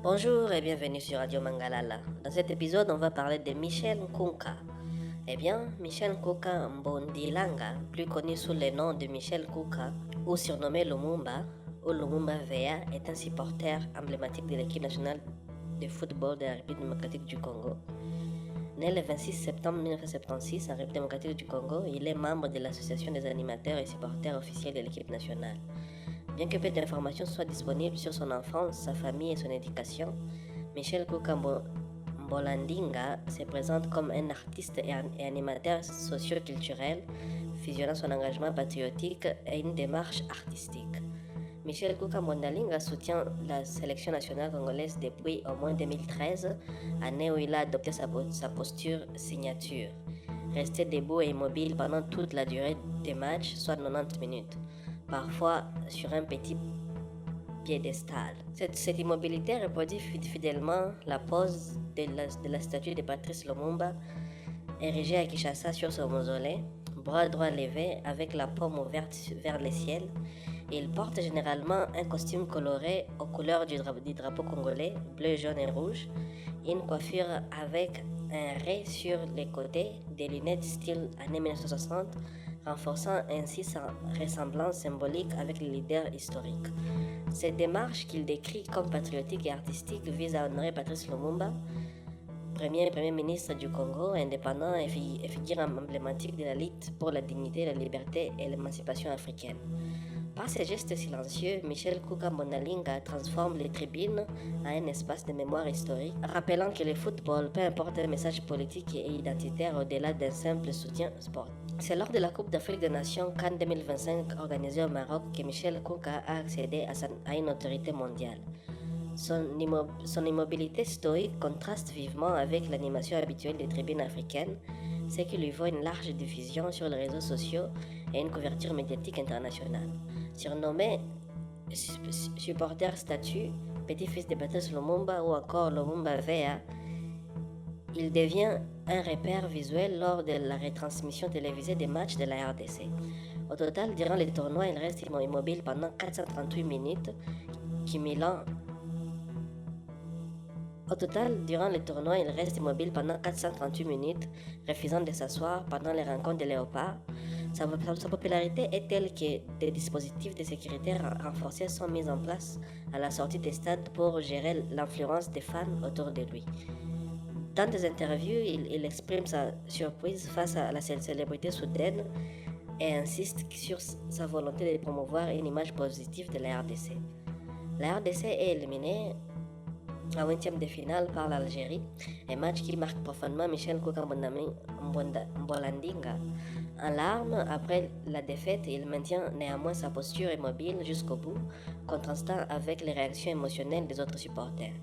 Bonjour et bienvenue sur Radio Mangalala. Dans cet épisode, on va parler de Michel Nkunka. Michel Nkunka Mbondilanga, plus connu sous le nom de Michel Nkunka ou surnommé Lumumba ou Lumumba Veya, est un supporter emblématique de l'équipe nationale de football de la République démocratique du Congo. Né le 26 septembre 1976 en République démocratique du Congo, il est membre de l'association des animateurs et supporters officiels de l'équipe nationale. Bien que peu d'informations soient disponibles sur son enfance, sa famille et son éducation, Michel Nkunka Mbolandinga se présente comme un artiste et animateur socio-culturel, fusionnant son engagement patriotique et une démarche artistique. Michel Nkunka Mbolandinga soutient la sélection nationale congolaise depuis au moins 2013, année où il a adopté sa posture signature. Rester debout et immobile pendant toute la durée des matchs, soit 90 minutes, parfois sur un petit piédestal. Cette immobilité reproduit fidèlement la pose de la statue de Patrice Lumumba, érigée à Kinshasa sur son mausolée, bras droit levé avec la paume ouverte vers le ciel. Il porte généralement un costume coloré aux couleurs du drapeau congolais, bleu, jaune et rouge, une coiffure avec un ray sur les côtés, des lunettes style années 1960, renforçant ainsi sa ressemblance symbolique avec le leader historique. Cette démarche qu'il décrit comme patriotique et artistique vise à honorer Patrice Lumumba, premier ministre du Congo, indépendant et figure emblématique de la lutte pour la dignité, la liberté et l'émancipation africaine. Par ses gestes silencieux, Michel Nkunka Mbolandinga transforme les tribunes en un espace de mémoire historique, rappelant que le football peut apporter un message politique et identitaire au-delà d'un simple soutien sportif. C'est lors de la Coupe d'Afrique des Nations CAN 2025 organisée au Maroc que Michel Nkunka a accédé à une autorité mondiale. Son immobilité stoïque contraste vivement avec l'animation habituelle des tribunes africaines, ce qui lui vaut une large diffusion sur les réseaux sociaux et une couverture médiatique internationale. Surnommé supporter statue, petit-fils de Patrice Lumumba ou encore Lumumba Veya, il devient un repère visuel lors de la retransmission télévisée des matchs de la RDC. Au total, durant le tournoi, il reste immobile pendant 438 minutes, cumulant refusant de s'asseoir pendant les rencontres de Léopard. Sa popularité est telle que des dispositifs de sécurité renforcés sont mis en place à la sortie des stades pour gérer l'influence des fans autour de lui. Dans des interviews, il exprime sa surprise face à la célébrité soudaine et insiste sur sa volonté de promouvoir une image positive de la RDC. La RDC est éliminée en 8e de finale par l'Algérie, un match qui marque profondément Michel Nkunka Mbolandinga. En larmes, après la défaite, il maintient néanmoins sa posture immobile jusqu'au bout, contrastant avec les réactions émotionnelles des autres supporters.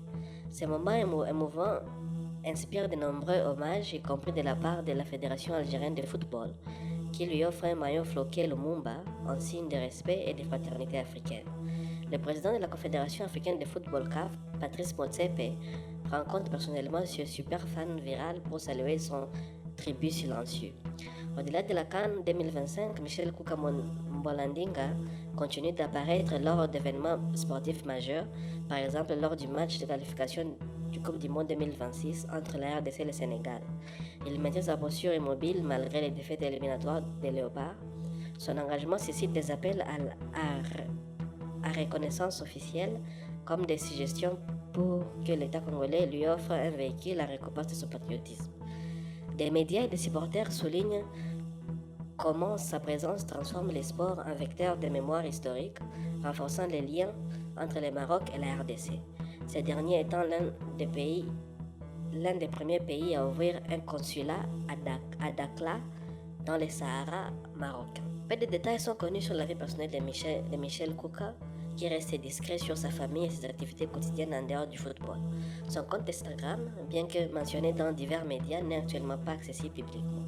Ces moments émouvants inspirent de nombreux hommages, y compris de la part de la Fédération algérienne de football, qui lui offre un maillot floqué Lumumba en signe de respect et de fraternité africaine. Le président de la Confédération africaine de football CAF, Patrice Motsepe, rencontre personnellement ce super fan viral pour saluer son tribut silencieux. Au-delà de la CAN 2025, Michel Nkunka Mbolandinga continue d'apparaître lors d'événements sportifs majeurs, par exemple lors du match de qualification du Coupe du Monde 2026 entre la RDC et le Sénégal. Il maintient sa posture immobile malgré les défaites éliminatoires des Léopards. Son engagement suscite des appels à reconnaissance officielle comme des suggestions pour que l'État congolais lui offre un véhicule à récompense de son patriotisme. Des médias et des supporters soulignent comment sa présence transforme les sports en vecteur de mémoire historique, renforçant les liens entre le Maroc et la RDC. Ces derniers étant l'un des premiers pays à ouvrir un consulat à Dakhla dans le Sahara marocain. Peu de détails sont connus sur la vie personnelle de Michel Nkunka, qui reste discret sur sa famille et ses activités quotidiennes en dehors du football. Son compte Instagram, bien que mentionné dans divers médias, n'est actuellement pas accessible publiquement.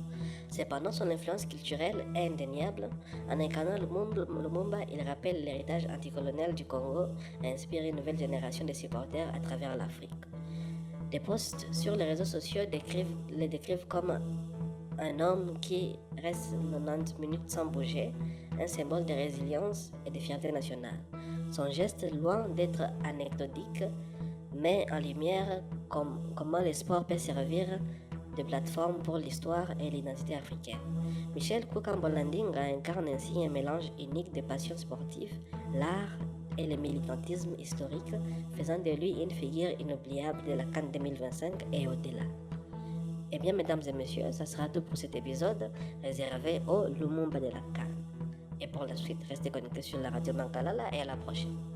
Cependant, son influence culturelle est indéniable. En incarnant Lumumba, il rappelle l'héritage anticolonial du Congo et inspire une nouvelle génération de supporters à travers l'Afrique. Des posts sur les réseaux sociaux le décrivent comme un homme qui reste 90 minutes sans bouger, un symbole de résilience et de fierté nationale. Son geste, loin d'être anecdotique, met en lumière comment le sport peut servir de plateforme pour l'histoire et l'identité africaine. Michel Koukambolandinga incarne ainsi un mélange unique de passion sportive, l'art et le militantisme historique, faisant de lui une figure inoubliable de la CAN 2025 et au-delà. Eh bien, mesdames et messieurs, ça sera tout pour cet épisode réservé au Lumumba de la CAN. Et pour la suite, restez connectés sur la radio Mankalala et à la prochaine.